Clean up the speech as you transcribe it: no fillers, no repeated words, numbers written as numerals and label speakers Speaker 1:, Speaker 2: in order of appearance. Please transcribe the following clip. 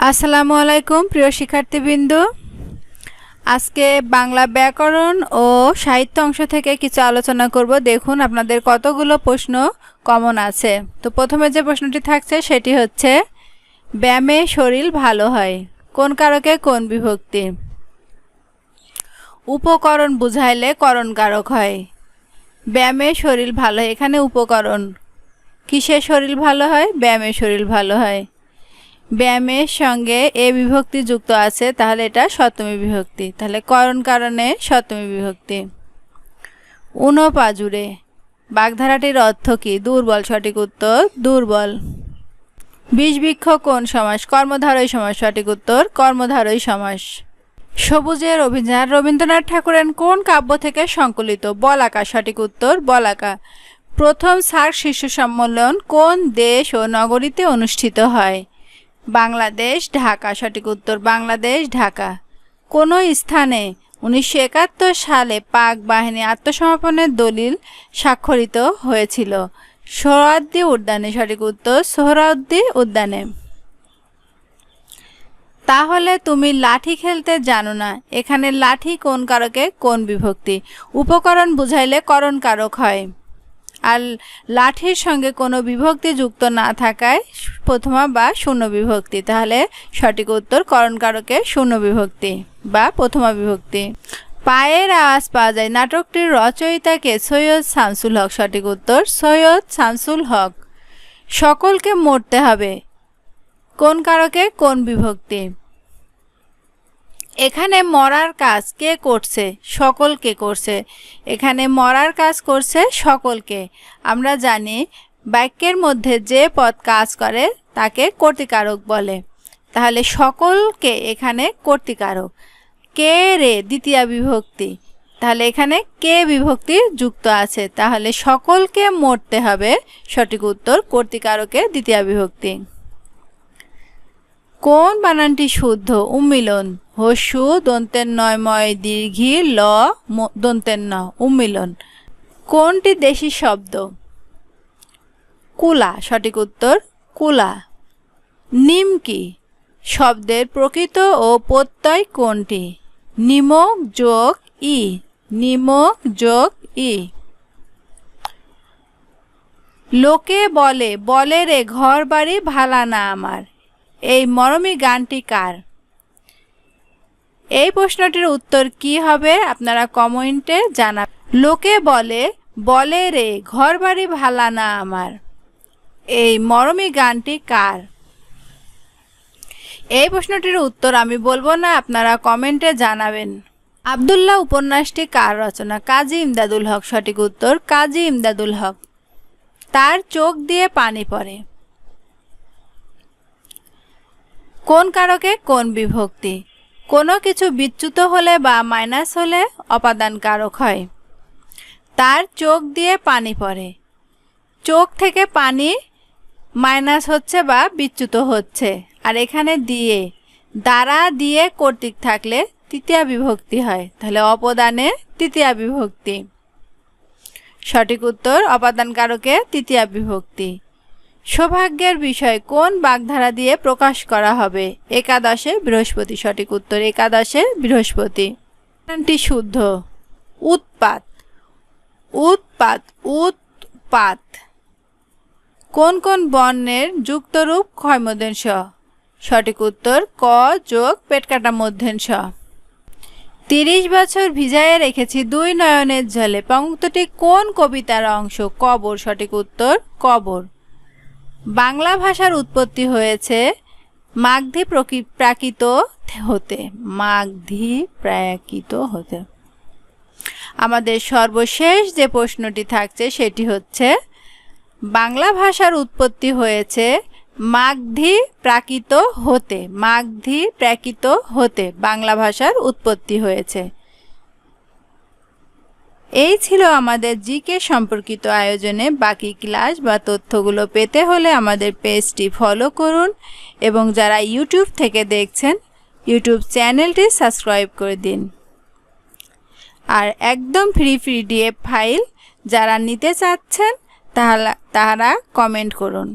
Speaker 1: আসসালামু আলাইকুম প্রিয় শিক্ষার্থীবৃন্দ। আজকে বাংলা ব্যাকরণ ও সাহিত্য অংশ থেকে কিছু আলোচনা করব। দেখুন আপনাদের কতগুলো প্রশ্ন কমন আছে। তো প্রথমে যে প্রশ্নটি থাকছে সেটি হচ্ছে, ব্যায়ামে শরীর ভালো হয়, কোন কারকে কোন বিভক্তি? উপকরণ বুঝাইলে করণ কারক হয়। ব্যায়ামে শরীর ভালো হয়, এখানে উপকরণ। কিসে শরীর ভালো হয়? ব্যায়ামে শরীর ভালো হয়। ব্যায়ামের সঙ্গে এ বিভক্তি যুক্ত আছে, তাহলে এটা সপ্তমী বিভক্তি, তাহলে করণ কারণে সপ্তমী বিভক্তি। উনপাজুরে বাগধারাটির অর্থ কি? দুর্বল। সঠিক উত্তর দুর্বল। বিষবৃক্ষ কোন সমাস? কর্মধারয় সমাস। সঠিক উত্তর কর্মধারয় সমাস। সবুজের অভিযান রবীন্দ্রনাথ ঠাকুরের কোন কাব্য থেকে সংকলিত? বলাকা। সঠিক উত্তর বলাকা। প্রথম সার্ক শীর্ষ সম্মেলন কোন দেশ ও নগরীতে অনুষ্ঠিত হয়? বাংলাদেশ, ঢাকা। সঠিক উত্তর বাংলাদেশ, ঢাকা। কোন স্থানে 1971 সালে পাক বাহিনী আত্মসমর্পণের দলিল স্বাক্ষরিত হয়েছিল? সোহরাওয়ার্দী উদ্যানে। সঠিক উত্তর সোহরাওয়ার্দী উদ্যানে। তাহলে তুমি লাঠি খেলতে জানো না, এখানে লাঠি কোন কারকে কোন বিভক্তি? উপকরণ বুঝাইলে করণ কারক হয়, আর লাঠির সঙ্গে কোনো বিভক্তি যুক্ত না থাকায় প্রথমা বা শূন্য বিভক্তি, তাহলে সঠিক উত্তর করণ কারকে শূন্য বিভক্তি বা প্রথমা বিভক্তি। পায়ের আওয়াজ পাওয়া যায় নাটকটির রচয়িতাকে? সৈয়দ শামসুল হক। সঠিক উত্তর সৈয়দ শামসুল হক। সকলকে মরতে হবে, কোন কারকে কোন বিভক্তি? এখানে মরার কাজ কে করছে? সকলকে করছে। এখানে মরার কাজ করছে সকলকে। আমরা জানি বাক্যের মধ্যে যে পদ কাজ করে তাকে কর্তৃকারক বলে, তাহলে সকলকে এখানে কর্তৃকারক। কে রে দ্বিতীয়া বিভক্তি, তাহলে এখানে কে বিভক্তি যুক্ত আছে, তাহলে সকলকে মরতে হবে। সঠিক উত্তর কর্তৃকারকে দ্বিতীয়া বিভক্তি। কোন বানানটি শুদ্ধ? উম্মিলন। হস্যু দন্তের নয় ময় দীর্ঘী ল দন্তের ন, উম্মিলন। কোনটি দেশি শব্দ? কুলা। সঠিক উত্তর কুলা। নিমকি শব্দের প্রকৃত ও প্রত্যয় কোনটি? নিমক যোগ ই, নিমক যোগ ই। লোকে বলে, বলে রে ঘর বাড়ি ভালা না আমার, এই মরমী গানটি কার? এই প্রশ্নটির উত্তর কি হবে আপনারা কমেন্টে জানাবেন। লোকে বলে, বলে রে ঘর বাড়ি ভালা না আমার, এই মরমী গানটি কার? এই প্রশ্নটির উত্তর আমি বলবো না, আপনারা কমেন্টে জানাবেন। আব্দুল্লাহ উপন্যাসটি কার রচনা? কাজী ইমদাদুল হক। সঠিক উত্তর কাজী ইমদাদুল হক। তার চোখ দিয়ে পানি পড়ে, কোন কারকে কোন বিভক্তি? কোনো কিছু বিচ্যুত হলে বা মাইনাস হলে অপাদান কারক হয়। তার চোখ দিয়ে পানি পড়ে, চোখ থেকে পানি মাইনাস হচ্ছে বা বিচ্যুত হচ্ছে, আর এখানে দিয়ে দ্বারা দিয়ে কর্তৃক থাকলে তৃতীয়া বিভক্তি হয়, তাহলে অপদানে তৃতীয়া বিভক্তি। সঠিক উত্তর অপাদান কারকে তৃতীয়া বিভক্তি। সৌভাগ্যের বিষয় কোন বাগধারা দিয়ে প্রকাশ করা হবে? একাদশে বৃহস্পতি। সঠিক উত্তর একাদশে বৃহস্পতি। বানানটি শুদ্ধ। উৎপাত, উৎপাত, উৎপাত। কোন কোন বর্ণের যুক্তরূপ ক্ষয়মূর্ধন্য ষ? সঠিক উত্তর ক যোগ পেটকাটা মূর্ধন্য ষ। 30 বছর ভিজাইয়ে রেখেছি দুই নয়নের জলে, পঙ্ক্তিটি কোন কবিতার অংশ? কবর। সঠিক উত্তর কবর। বাংলা ভাষার উৎপত্তি হয়েছে মাগধী প্রাকৃত হতে, মাগধী প্রাকৃত হতে। আমাদের সর্বশেষ যে প্রশ্নটি থাকছে সেটি হচ্ছে, বাংলা ভাষার উৎপত্তি হয়েছে মাগধী প্রাকৃত হতে, মাগধী প্রাকৃত হতে বাংলা ভাষার উৎপত্তি হয়েছে। এই ছিল আমাদের জিকে সম্পর্কিত আয়োজনে। বাকি ক্লাস বা তথ্যগুলো পেতে হলে আমাদের পেজটি ফলো করুন, এবং যারা ইউটিউব থেকে দেখছেন ইউটিউব চ্যানেলটি সাবস্ক্রাইব করে দিন। আর একদম ফ্রি পিডিএফ ফাইল যারা নিতে চাচ্ছেন তারা কমেন্ট করুন।